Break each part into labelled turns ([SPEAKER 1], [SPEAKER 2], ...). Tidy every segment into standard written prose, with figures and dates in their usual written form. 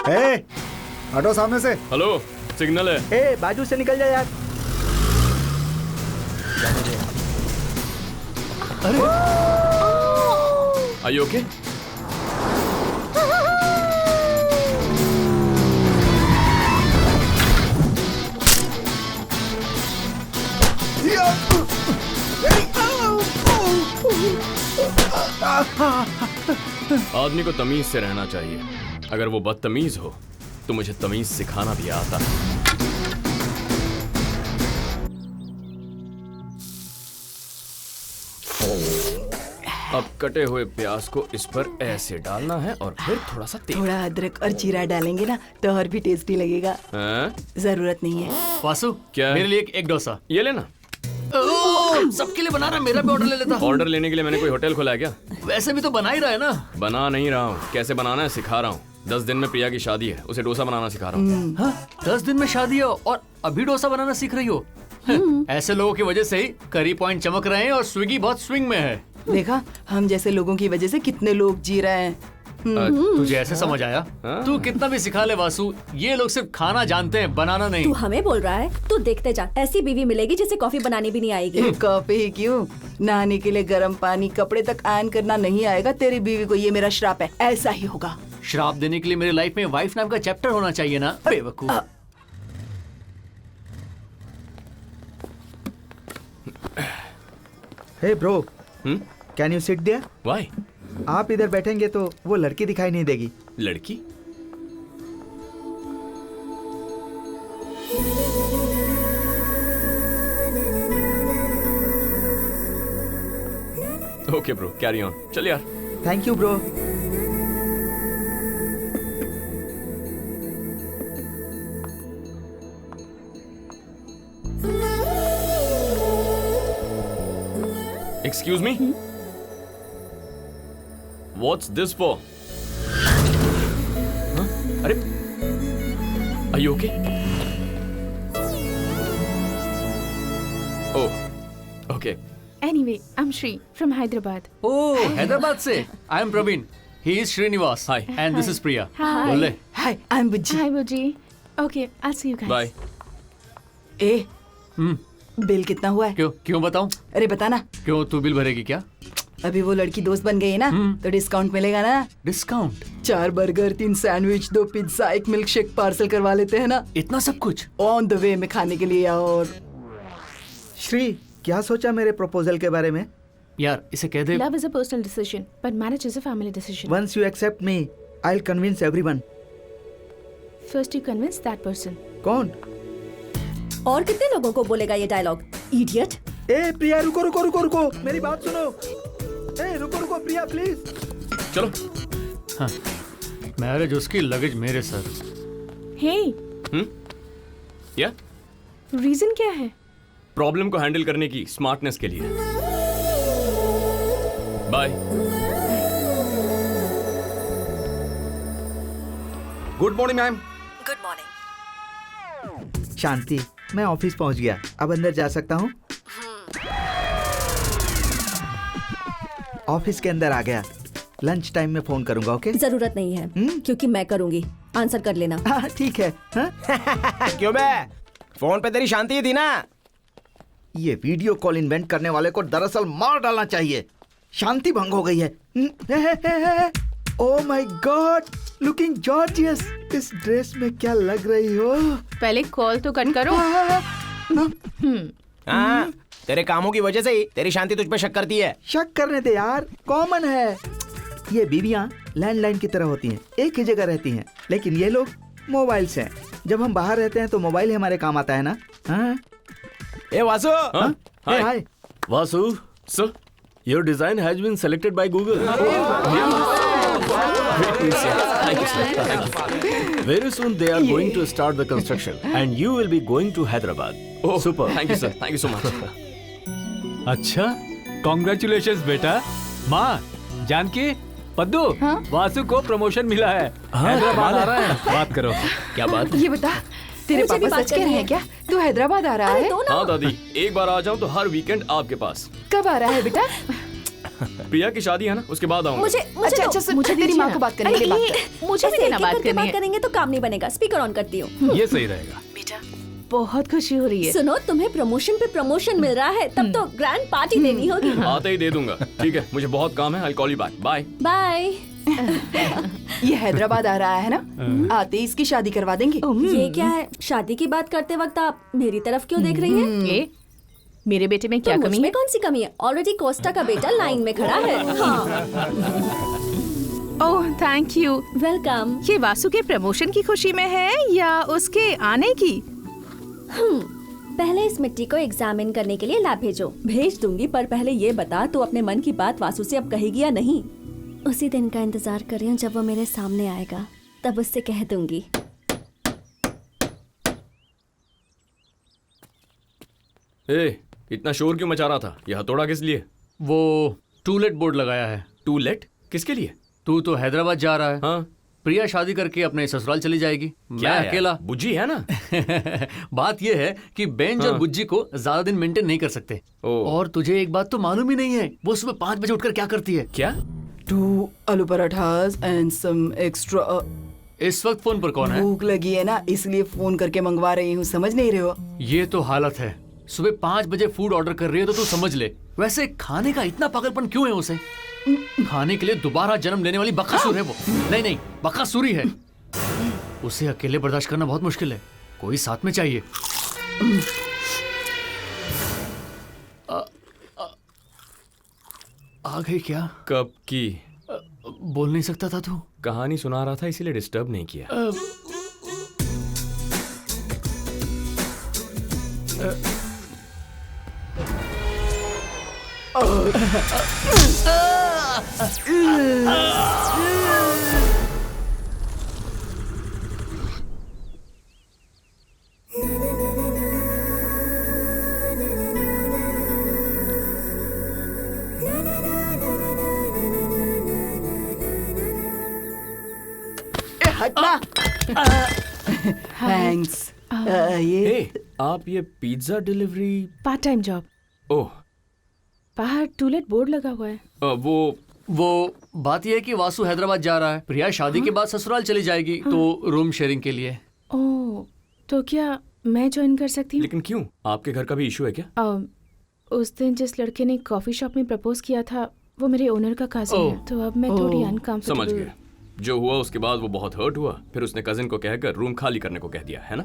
[SPEAKER 1] ए, हटो सामने से।
[SPEAKER 2] हेलो, सिग्नल है।
[SPEAKER 1] ए, बाजू से निकल जा यार।
[SPEAKER 2] अरे, आर यू ओके? आदमी को तमीज से रहना चाहिए। अगर वो बदतमीज हो तो मुझे तमीज सिखाना भी आता है। अब कटे हुए प्याज को इस पर ऐसे डालना है और फिर थोड़ा सा तेल।
[SPEAKER 3] थोड़ा अदरक और जीरा डालेंगे ना तो और भी टेस्टी लगेगा। जरूरत नहीं है।
[SPEAKER 4] वासु,
[SPEAKER 2] क्या?
[SPEAKER 4] मेरे लिए एक डोसा।
[SPEAKER 2] ये लेना।
[SPEAKER 4] सबके लिए बना रहा, मेरा भी ऑर्डर ले लेता।
[SPEAKER 2] ऑर्डर लेने के लिए मैंने कोई होटल खोला है क्या?
[SPEAKER 4] वैसे भी तो बना ही रहा है ना।
[SPEAKER 2] बना नहीं रहा हूँ, कैसे बनाना है सिखा रहा हूँ। 10 दिन में प्रिया की शादी है, उसे डोसा बनाना सिखा रहा हूँ।
[SPEAKER 4] 10 दिन में शादी हो और अभी डोसा बनाना सीख रही हो? ऐसे लोगों की वजह से ही करी पॉइंट चमक रहे हैं और स्विगी बहुत स्विंग में है।
[SPEAKER 3] देखा, हम जैसे लोगों की वजह से कितने लोग जी रहे हैं।
[SPEAKER 4] तुझे ऐसे समझ आया? तू कितना भी सिखा ले वासु, ये लोग सिर्फ खाना जानते हैं, बनाना नहीं।
[SPEAKER 5] तू हमें बोल रहा है? तू देखते जा, ऐसी बीवी मिलेगी जिसे कॉफी बनानी भी नहीं आएगी।
[SPEAKER 3] कॉफी ही क्यों, नहाने के लिए गर्म पानी, कपड़े तक आयरन करना नहीं आएगा तेरी बीवी को। ये मेरा श्राप है, ऐसा ही होगा।
[SPEAKER 4] श्राप देने के लिए मेरी लाइफ में वाइफ नाम का चैप्टर होना चाहिए ना, बेवकूफ।
[SPEAKER 1] Hey bro, can you sit there?
[SPEAKER 2] Why?
[SPEAKER 1] आप इधर बैठेंगे तो वो लड़की दिखाई नहीं देगी।
[SPEAKER 2] लड़की? Okay bro, carry on. चल यार।
[SPEAKER 1] Thank you bro.
[SPEAKER 2] Excuse me? What's this for? Huh? अरे, are you okay? Oh, okay.
[SPEAKER 6] Anyway, I'm Shri from Hyderabad.
[SPEAKER 4] Oh, Hyderabad से। I am Praveen. He is Srinivas.
[SPEAKER 2] Hi.
[SPEAKER 4] And this is Priya.
[SPEAKER 6] Hi.
[SPEAKER 4] बोले।
[SPEAKER 3] Hi, I am Bujji.
[SPEAKER 6] Hi, Buji. Okay, I'll see you guys.
[SPEAKER 2] Bye.
[SPEAKER 3] ए, bill कितना हुआ है?
[SPEAKER 4] क्यों बताऊं?
[SPEAKER 3] अरे बता ना।
[SPEAKER 4] क्यों, तू बिल भरेगी क्या?
[SPEAKER 3] अभी वो लड़की दोस्त बन गई है ना, तो डिस्काउंट मिलेगा ना।
[SPEAKER 4] Discount?
[SPEAKER 3] 4 burger, 3 sandwich, 2 pizza, 1 milk shake parcel करवा लेते हैं ना।
[SPEAKER 4] इतना सब कुछ
[SPEAKER 3] ऑन द वे में खाने के लिए। और
[SPEAKER 1] श्री, क्या सोचा मेरे प्रपोजल के बारे में?
[SPEAKER 4] यार, इसे कह दे।
[SPEAKER 6] Love is a personal decision, but marriage is a family decision.
[SPEAKER 1] Once you accept me, I'll convince everyone.
[SPEAKER 6] First, you convince that person.
[SPEAKER 1] कौन?
[SPEAKER 5] और कितने लोगों को बोलेगा ये डायलॉग? इडियट।
[SPEAKER 1] ए प्रिया, रुको रुको रुको रुको, मेरी बात सुनो। ए रुको रुको प्रिया, प्लीज।
[SPEAKER 2] चलो।
[SPEAKER 4] हाँ, मैरिज उसकी, लगेज मेरे सर।
[SPEAKER 6] Hey,
[SPEAKER 2] या?
[SPEAKER 6] reason क्या है?
[SPEAKER 2] प्रॉब्लम को हैंडल करने की स्मार्टनेस के लिए। Bye.
[SPEAKER 7] Good morning ma'am.
[SPEAKER 5] Good morning.
[SPEAKER 1] Shanti, मैं ऑफिस पहुंच गया, अब अंदर जा सकता हूँ? ऑफिस के अंदर आ गया, लंच टाइम में फोन करूंगा। ओके?
[SPEAKER 5] जरूरत नहीं है, क्योंकि मैं करूंगी। आंसर कर लेना।
[SPEAKER 1] हाँ ठीक है। हाँ?
[SPEAKER 7] क्यों बे, फोन पे तेरी शांति थी ना।
[SPEAKER 1] ये वीडियो कॉल इन्वेंट करने वाले को दरअसल मार डालना चाहिए। शांति भंग हो गई है। Oh my God, looking gorgeous. इस ड्रेस में क्या लग रही हो?
[SPEAKER 6] पहले कॉल तो कट करो।
[SPEAKER 7] हाँ, तेरे कामों की वजह से ही तेरी शांति तुझ पे शक करती है।
[SPEAKER 1] शक करने दे यार, कॉमन है। ये बीवियां लैंडलाइन की तरह होती हैं, एक ही जगह रहती हैं, लेकिन ये लोग मोबाइल से। जब हम बाहर रहते हैं तो मोबाइल ही हमारे काम आता है ना। हाँ?
[SPEAKER 7] ए वासु।
[SPEAKER 2] हाँ?
[SPEAKER 1] Hey, hi.
[SPEAKER 2] Vasu, sir, your design has been selected by Google. Great news, sir. Thank you, sir. Thank you. Very soon they are going to start the construction, and you will be going to Hyderabad. Oh, super! Thank you, sir. Thank you so much.
[SPEAKER 8] अच्छा, congratulations बेटा। माँ, जानकी, पद्दू, वासु को promotion मिला है। हैदराबाद आ रहा है। बात करो।
[SPEAKER 2] क्या बात?
[SPEAKER 3] ये बता, तेरे
[SPEAKER 5] मुझे भी
[SPEAKER 3] पापा
[SPEAKER 5] बात
[SPEAKER 3] सच कह रहे
[SPEAKER 5] करनी
[SPEAKER 3] हैं
[SPEAKER 5] है।
[SPEAKER 3] क्या? तू हैदराबाद आ रहा है?
[SPEAKER 5] तो ना।
[SPEAKER 2] हाँ दादी, एक बार आ जाऊँ तो हर वीकेंड आपके पास।
[SPEAKER 3] कब आ रहा है बेटा?
[SPEAKER 2] प्रिया की शादी है ना, उसके बाद आऊंगा।
[SPEAKER 5] मुझे
[SPEAKER 3] अच्छा अच्छा सुन, तेरी माँ को बात करने के लिए बात कर।
[SPEAKER 6] मुझे भी देना बात करनी
[SPEAKER 5] बात
[SPEAKER 6] है।
[SPEAKER 5] करेंगे तो काम नहीं बनेगा। स्पीकर ऑन करती हूँ।
[SPEAKER 8] ये सही रहेगा।
[SPEAKER 6] बेटा बहुत खुशी हो रही है।
[SPEAKER 5] सुनो, तुम्हें प्रमोशन पे प्रमोशन मिल रहा है, तब तो ग्रैंड पार्टी देनी होगी।
[SPEAKER 2] आते ही दे दूंगा। ठीक है, मुझे बहुत काम है। I call you back. Bye.
[SPEAKER 5] Bye.
[SPEAKER 3] ये हैदराबाद आ रहा है ना, आते ही इसकी शादी करवा देंगे।
[SPEAKER 5] ये क्या है? शादी की बात करते वक्त आप मेरी तरफ क्यों देख रही हैं?
[SPEAKER 6] ए, मेरे बेटे में क्या
[SPEAKER 5] तो
[SPEAKER 6] कमी
[SPEAKER 5] मुझ में
[SPEAKER 6] है?
[SPEAKER 5] कौन सी कमी है? ऑलरेडी कोस्टा का बेटा लाइन में खड़ा है। हाँ,
[SPEAKER 6] ओह थैंक यू।
[SPEAKER 5] वेलकम।
[SPEAKER 6] ये वासु के प्रमोशन की खुशी में है या उसके आने की?
[SPEAKER 5] पहले इस मिट्टी को एग्जामिन करने के लिए लैब भेजो। भेज दूंगी, पर पहले ये बता तू अपने मन की बात वासु से अब कहेगी या नहीं? उसी दिन का इंतजार कर रही हूँ जब वो मेरे सामने आएगा, तब उससे कह दूंगी।
[SPEAKER 2] ए, इतना शोर क्यों मचा रहा था? यह हथौड़ा किस लिए?
[SPEAKER 4] वो टू लेट बोर्ड लगाया है।
[SPEAKER 2] Too late? किसके लिए?
[SPEAKER 4] तू तो हैदराबाद जा रहा है।
[SPEAKER 2] हाँ,
[SPEAKER 4] प्रिया शादी करके अपने ससुराल चली जाएगी। मैं
[SPEAKER 2] यार?
[SPEAKER 4] अकेला।
[SPEAKER 2] बुज्जी है ना।
[SPEAKER 4] बात यह है कि बेंज और बुज्जी को ज्यादा दिन मेंटेन नहीं कर सकते।
[SPEAKER 2] ओह।
[SPEAKER 4] और तुझे एक बात तो मालूम ही नहीं है, वो सुबह 5 बजे उठकर क्या करती है।
[SPEAKER 2] क्या?
[SPEAKER 3] 2 आलू पराठास एंड सम एक्स्ट्रा।
[SPEAKER 4] इस वक्त फोन पर कौन है?
[SPEAKER 3] भूख लगी है ना, इसलिए फोन करके मंगवा रही हूँ, समझ नहीं रहे हो?
[SPEAKER 4] ये तो हालत है। सुबह 5 बजे फूड ऑर्डर कर रही है तो तू समझ ले। वैसे खाने का इतना पागलपन क्यों है उसे? खाने के लिए दोबारा जन्म लेने वाली बकासुर है वो। नहीं, बकासुरी है। उसे अकेले बर्दाश्त करना बहुत मुश्किल है, कोई साथ में चाहिए। आ गई क्या?
[SPEAKER 2] कब की?
[SPEAKER 4] बोल नहीं सकता था तू?
[SPEAKER 2] कहानी सुना रहा था, इसीलिए डिस्टर्ब नहीं किया।
[SPEAKER 3] हटना। थैंक्स। ये
[SPEAKER 2] ए, आप ये pizza delivery?
[SPEAKER 6] Part time job.
[SPEAKER 2] Oh,
[SPEAKER 6] बाहर टू लेट बोर्ड लगा हुआ है।
[SPEAKER 4] वो बात यह है कि वासु हैदराबाद जा रहा है। प्रिया शादी के बाद ससुराल चली जाएगी, तो रूम शेयरिंग के लिए।
[SPEAKER 6] ओह, तो क्या मैं ज्वाइन कर सकती हूँ?
[SPEAKER 2] लेकिन क्यों? आपके घर का भी इशू है क्या?
[SPEAKER 6] उस दिन जिस लड़के ने कॉफी शॉप में प्रपोज किया था वो मेरे ओनर का काजिन
[SPEAKER 4] ओह।
[SPEAKER 6] है, तो अब मैं थोड़ी
[SPEAKER 2] समझ
[SPEAKER 6] अनकंफर्टेबल।
[SPEAKER 2] गया। जो हुआ उसके बाद वो बहुत हर्ट हुआ, फिर उसने कजिन को कहकर रूम खाली करने को कह दिया, है ना?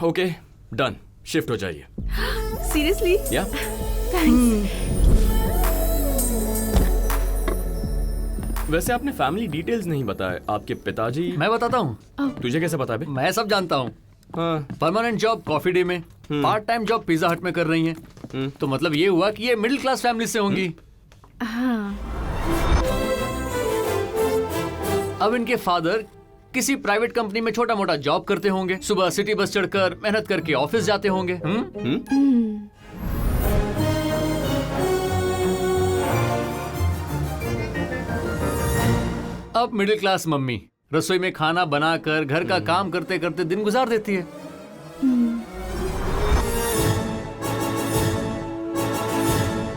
[SPEAKER 2] Okay, done. शिफ्ट हो जाइए।
[SPEAKER 6] सीरियसली?
[SPEAKER 2] या? वैसे आपने फैमिली डिटेल्स नहीं बताए। आपके पिताजी?
[SPEAKER 4] मैं बताता हूँ।
[SPEAKER 2] तुझे कैसे पता बे?
[SPEAKER 4] मैं सब जानता हूँ।
[SPEAKER 2] हाँ।
[SPEAKER 4] परमानेंट जॉब कॉफी डे में, पार्ट टाइम जॉब पिज्जा हट में कर रही हैं। तो मतलब ये हुआ कि ये मिडिल क्लास फैमिली से होंगी।
[SPEAKER 6] हाँ।
[SPEAKER 4] अब इनके फादर किसी प्राइवेट कंपनी में छोटा मोटा जॉब करते होंगे। सुबह सिटी बस चढ़कर मेहनत करके ऑफिस जाते होंगे। अब मिडिल क्लास मम्मी रसोई में खाना बनाकर घर का काम करते करते दिन गुजार देती है।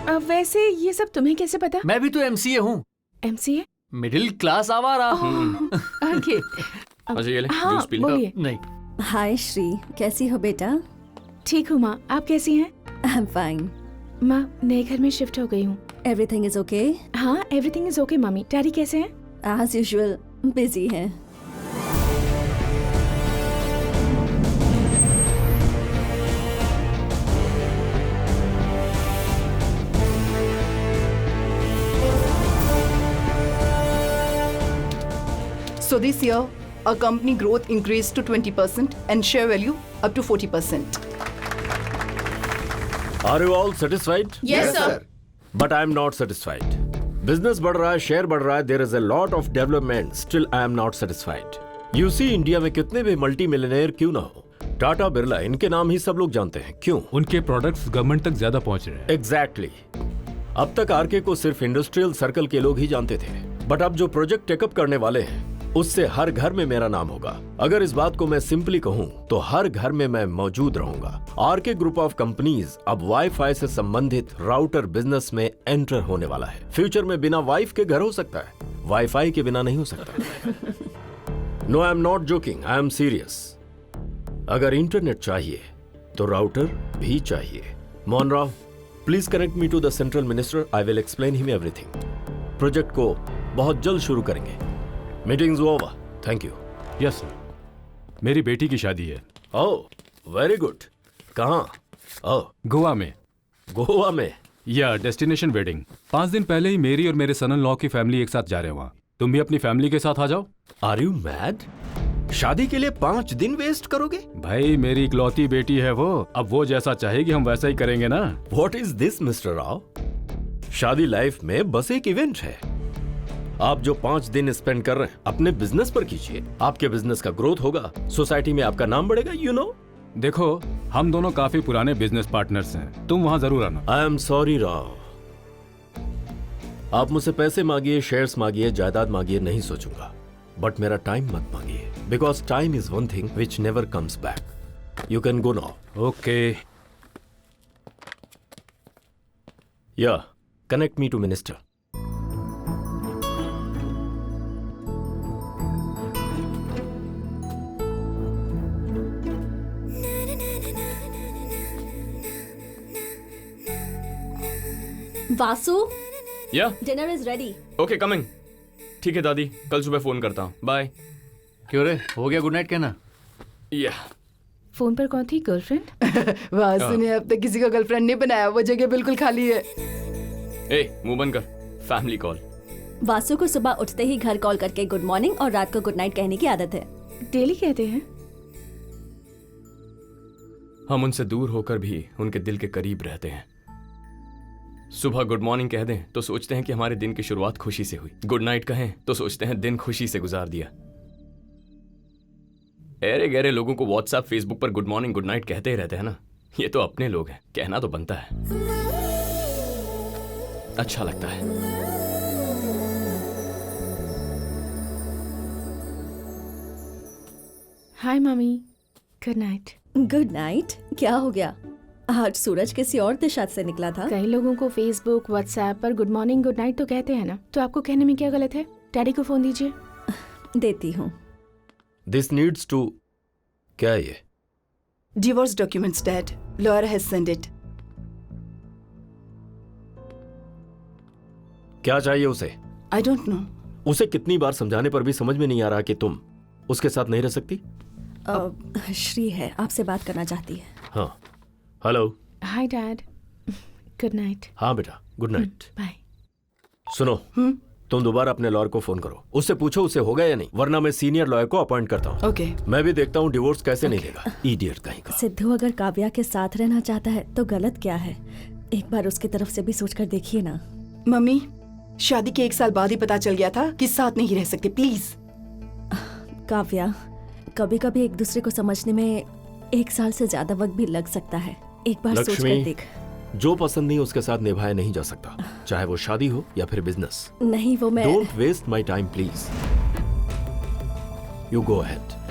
[SPEAKER 6] अब वैसे ये सब तुम्हें कैसे पता?
[SPEAKER 4] मैं भी तो एमसीए हूँ।
[SPEAKER 6] एमसीए?
[SPEAKER 4] मिडिल क्लास आवारा।
[SPEAKER 6] ओके।
[SPEAKER 2] अच्छा ये ले,
[SPEAKER 6] हाँ,
[SPEAKER 2] जूस पी ले।
[SPEAKER 6] बोलिए।
[SPEAKER 4] नहीं,
[SPEAKER 5] हाय श्री, कैसी हो बेटा?
[SPEAKER 6] ठीक हूँ माँ, आप कैसी हैं?
[SPEAKER 5] I am fine.
[SPEAKER 6] माँ, नए घर में शिफ्ट हो गई हूँ।
[SPEAKER 5] Everything is okay?
[SPEAKER 6] हाँ, everything is okay mummy. Daddy कैसे हैं?
[SPEAKER 5] एज यूजुअल बिजी हैं।
[SPEAKER 3] So this year, our company growth increased to 20% and share value up to 40%.
[SPEAKER 2] Are you all satisfied?
[SPEAKER 6] Yes, sir.
[SPEAKER 2] But I am not satisfied. Business बढ़ रहा है, share बढ़ रहा है, there is a lot of development, still I am not satisfied. You see, India में कितने भी multi millionaire क्यों ना हो, टाटा बिरला, इनके नाम ही सब लोग जानते हैं। क्यों?
[SPEAKER 8] उनके प्रोडक्ट्स गवर्नमेंट तक ज्यादा पहुंच रहे हैं।
[SPEAKER 2] एग्जैक्टली। अब तक आरके को सिर्फ इंडस्ट्रियल सर्कल के लोग ही जानते थे, बट अब जो प्रोजेक्ट टेकअप करने वाले हैं उससे हर घर में मेरा नाम होगा। अगर इस बात को मैं सिंपली कहूं तो हर घर में मैं मौजूद रहूंगा। आरके ग्रुप ऑफ कंपनीज अब वाईफाई से संबंधित राउटर बिजनेस में एंटर होने वाला है। फ्यूचर में बिना वाइफ के घर हो सकता है, वाईफाई के बिना नहीं हो सकता। No, I am not joking, I am serious. अगर इंटरनेट चाहिए तो राउटर भी चाहिए। Mohan Rao, please connect me to the central minister, I will explain him everything. Project को बहुत जल्द शुरू करेंगे। Meetings over, thank you.
[SPEAKER 8] Yes sir, मेरी बेटी की शादी है।
[SPEAKER 2] Oh very good. कहाँ? ओह
[SPEAKER 8] गोवा में।
[SPEAKER 2] गोवा में?
[SPEAKER 8] या डेस्टिनेशन वेडिंग। 5 दिन पहले ही मेरी और मेरे सन इन लॉ की फैमिली एक साथ जा रहे हैं वहाँ। तुम भी अपनी फैमिली के साथ आ जाओ।
[SPEAKER 2] Are you mad? शादी के लिए 5 दिन वेस्ट करोगे?
[SPEAKER 8] भाई मेरी इकलौती बेटी है वो, अब वो जैसा चाहेगी हम वैसा ही करेंगे ना।
[SPEAKER 2] What is this mister Rao? शादी लाइफ में बस एक इवेंट है। आप जो 5 दिन स्पेंड कर रहे हैं अपने बिजनेस पर कीजिए। आपके बिजनेस का ग्रोथ होगा, सोसाइटी में आपका नाम बढ़ेगा, यू नो।
[SPEAKER 8] देखो, हम दोनों काफी पुराने बिजनेस पार्टनर्स हैं, तुम वहाँ जरूर आना।
[SPEAKER 2] आई एम सॉरी राव, आप मुझसे पैसे मांगिए, शेयर्स मांगिए, जायदाद मांगिए, नहीं सोचूंगा। बट मेरा टाइम मत मांगिए, because time is one thing which never comes back. You can go now.
[SPEAKER 8] Okay.
[SPEAKER 2] या connect me to minister.
[SPEAKER 5] Vasu,
[SPEAKER 9] या
[SPEAKER 5] dinner is ready.
[SPEAKER 9] Okay coming. ठीक है दादी, कल सुबह फोन करता हूँ, बाय।
[SPEAKER 4] क्यों रे, हो गया गुड नाइट कहना?
[SPEAKER 9] या
[SPEAKER 6] फोन पर कौन थी? गर्लफ्रेंड?
[SPEAKER 3] वासु ने अब तक किसी का गर्लफ्रेंड नहीं बनाया, वो जगह बिल्कुल खाली है।
[SPEAKER 9] ए मुंह बंद कर, फैमिली कॉल।
[SPEAKER 5] वासु को सुबह उठते ही घर कॉल करके गुड मॉर्निंग और रात को गुड नाइट कहने की आदत है।
[SPEAKER 6] डेली कहते हैं।
[SPEAKER 9] हम उनसे दूर होकर भी उनके दिल के करीब रहते हैं। सुबह गुड मॉर्निंग कह दें तो सोचते हैं कि हमारे दिन की शुरुआत खुशी से हुई, गुड नाइट कहें तो सोचते हैं दिन खुशी से गुजार दिया। ऐरे गहरे लोगों को व्हाट्सएप फेसबुक पर गुड मॉर्निंग गुड नाइट कहते ही रहते हैं ना। ये तो अपने लोग हैं, कहना तो बनता है, अच्छा लगता है।
[SPEAKER 6] Hi mummy, good night.
[SPEAKER 5] Good night? क्या हो गया? आज सूरज किसी और दिशा से निकला था।
[SPEAKER 6] कई लोगों को फेसबुक व्हाट्सएप पर गुड मॉर्निंग गुड नाइट तो कहते हैं ना, तो आपको कहने में क्या गलत है? डैडी को फोन दीजिए।
[SPEAKER 5] देती हूँ।
[SPEAKER 2] दिस नीड्स टू, क्या है ये?
[SPEAKER 3] Divorce documents dad, lawyer has send it.
[SPEAKER 2] क्या चाहिए उसे?
[SPEAKER 3] I don't know.
[SPEAKER 2] उसे कितनी बार समझाने पर भी समझ में नहीं आ रहा कि तुम उसके साथ नहीं रह सकती।
[SPEAKER 5] श्री है, आपसे बात करना चाहती है।
[SPEAKER 2] हाँ, hello.
[SPEAKER 6] Hi dad, good night.
[SPEAKER 2] हाँ बेटा, गुड नाइट।
[SPEAKER 6] बाय।
[SPEAKER 2] सुनो, तुम दोबारा अपने लॉयर को फोन करो, उससे पूछो उसे होगा या नहीं, वरना मैं सीनियर लॉयर को अपॉइंट करता हूँ।
[SPEAKER 3] ओके।
[SPEAKER 2] मैं भी देखता हूँ डिवोर्स कैसे नहीं देगा, इडियट कहीं का।
[SPEAKER 5] सिद्धू अगर काव्या के साथ रहना चाहता है तो गलत क्या है? एक बार उसकी तरफ से भी सोचकर देखिए ना।
[SPEAKER 3] मम्मी, शादी के 1 साल बाद ही पता चल गया था कि साथ नहीं रह सकते, प्लीज।
[SPEAKER 5] काव्या, कभी कभी एक दूसरे को समझने में 1 साल से ज्यादा वक्त भी लग सकता है। एक बार सोच कर देख।
[SPEAKER 2] जो पसंद नहीं उसके साथ निभाया नहीं जा सकता, चाहे वो शादी हो या फिर बिजनेस।
[SPEAKER 5] नहीं, वो मैं
[SPEAKER 2] don't waste my time please, you go ahead.